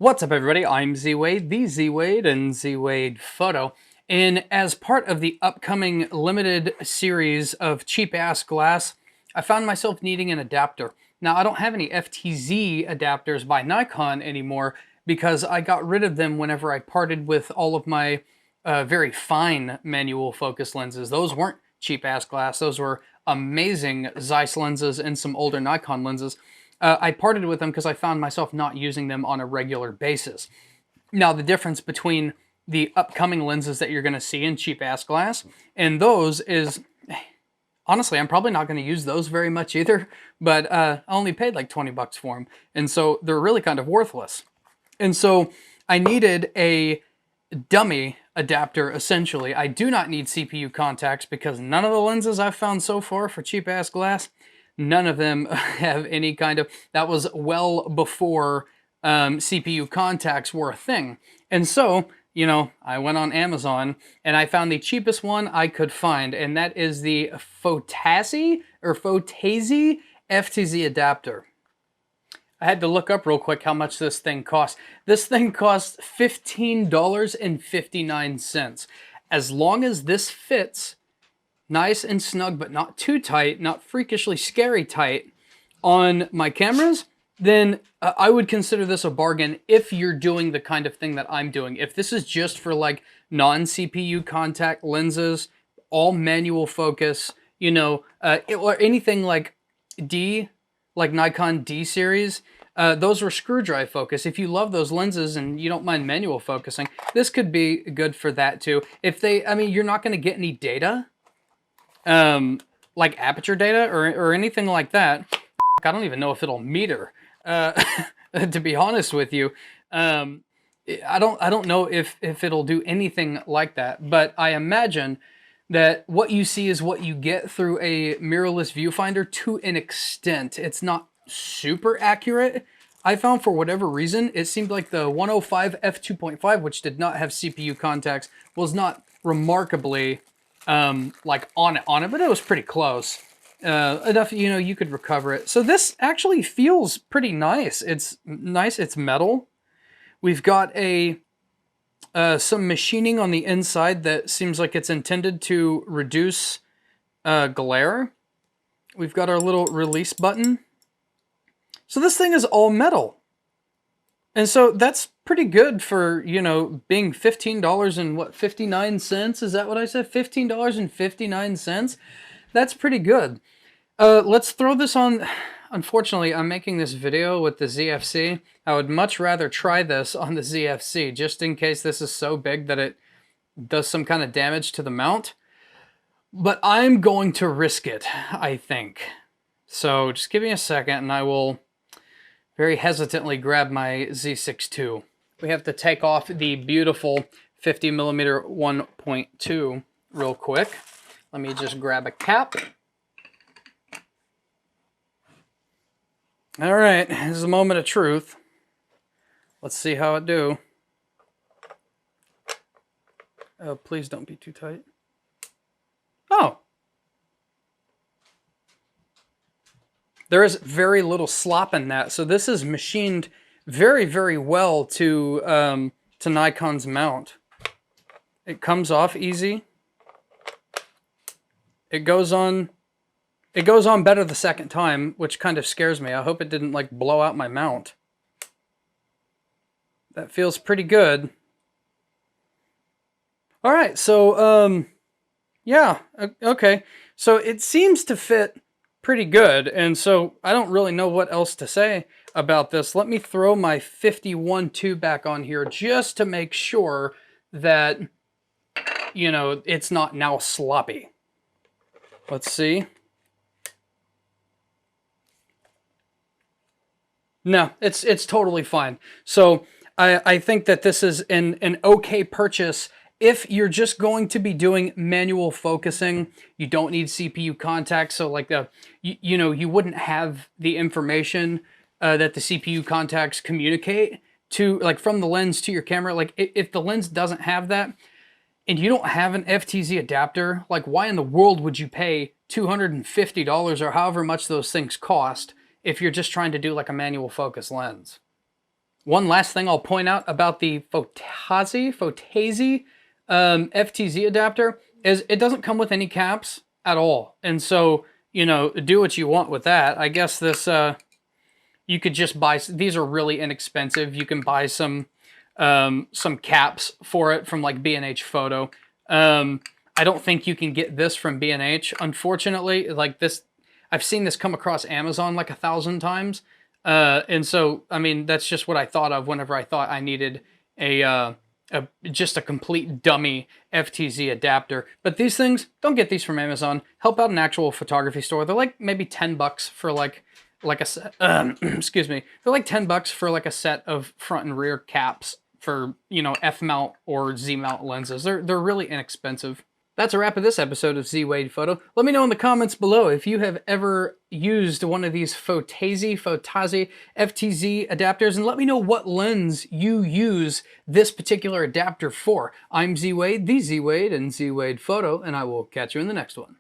What's up, everybody? I'm ZWade, the ZWade, and ZWade Photo. And as part of the upcoming limited series of cheap-ass glass, I found myself needing an adapter. Now, I don't have any FTZ adapters by Nikon anymore because I got rid of them whenever I parted with all of my very fine manual focus lenses. Those weren't cheap-ass glass. Those were amazing Zeiss lenses and some older Nikon lenses. I parted with them because I found myself not using them on a regular basis. Now, the difference between the upcoming lenses that you're going to see in cheap-ass glass and those is, honestly, I'm probably not going to use those very much either, but I only paid like 20 bucks for them, and so they're really kind of worthless. And so I needed a dummy adapter, essentially. I do not need CPU contacts because none of the lenses I've found so far for cheap-ass glass, none of them have any kind of, that was well before CPU contacts were a thing. And so, you know, I went on Amazon and I found the cheapest one I could find, and that is the Fotasy or Fotasy FTZ adapter. I had to look up real quick how much this thing costs. This thing costs $15.59. As long as this fits nice and snug, but not too tight, not freakishly scary tight on my cameras, then I would consider this a bargain if you're doing the kind of thing that I'm doing. If this is just for like non-CPU contact lenses, all manual focus, you know, or anything like Nikon D series, those were screw drive focus. If you love those lenses and you don't mind manual focusing, this could be good for that too. If they, I mean, you're not going to get any data, like aperture data or anything like that. I don't even know if it'll meter, to be honest with you. I don't know if it'll do anything like that, but I imagine that what you see is what you get through a mirrorless viewfinder to an extent. It's not super accurate. I found, for whatever reason, it seemed like the 105 f2.5, which did not have CPU contacts, was not remarkably like on it, but it was pretty close. Enough, you know, you could recover it. So this actually feels pretty nice. It's nice, it's metal. We've got some machining on the inside that seems like it's intended to reduce glare. We've got our little release button. So this thing is all metal. And so that's pretty good for, you know, being $15 and what, 59 cents? Is that what I said? $15.59? That's pretty good. Let's throw this on. Unfortunately, I'm making this video with the ZFC. I would much rather try this on the ZFC, just in case this is so big that it does some kind of damage to the mount. But I'm going to risk it, I think. So just give me a second and I will very hesitantly grab my Z6ii. We have to take off the beautiful 50mm 1.2 real quick. Let me just grab a cap. All right, this is a moment of truth. Let's see how it do. Oh, please don't be too tight. Oh. There is very little slop in that, so this is machined very, very well to Nikon's mount. It comes off easy. It goes on better the second time, which kind of scares me. I hope it didn't like blow out my mount. That feels pretty good. All right, so yeah, okay. So it seems to fit pretty good, and so I don't really know what else to say about this. Let me throw my 51.2 back on here just to make sure that, you know, it's not now sloppy. Let's see. No, it's totally fine. So I think that this is an okay purchase. If you're just going to be doing manual focusing, you don't need CPU contacts. So like you know, you wouldn't have the information that the CPU contacts communicate to, like, from the lens to your camera. Like if the lens doesn't have that and you don't have an FTZ adapter, like why in the world would you pay $250 or however much those things cost if you're just trying to do like a manual focus lens? One last thing I'll point out about the Fotasy FTZ adapter is it doesn't come with any caps at all. And so, you know, do what you want with that. I guess this, you could just buy, these are really inexpensive. You can buy some caps for it from like B&H Photo. I don't think you can get this from B&H, unfortunately. Like this, I've seen this come across Amazon like 1,000 times. And so, I mean, that's just what I thought of whenever I thought I needed just a complete dummy FTZ adapter. But these things, don't get these from Amazon. Help out an actual photography store. They're like maybe 10 bucks for like a set, excuse me. They're like 10 bucks for like a set of front and rear caps for, you know, F mount or Z mount lenses. They're really inexpensive. That's a wrap of this episode of ZWade Photo. Let me know in the comments below if you have ever used one of these Fotasy FTZ adapters, and let me know what lens you use this particular adapter for. I'm ZWade, the ZWade, and ZWade Photo, and I will catch you in the next one.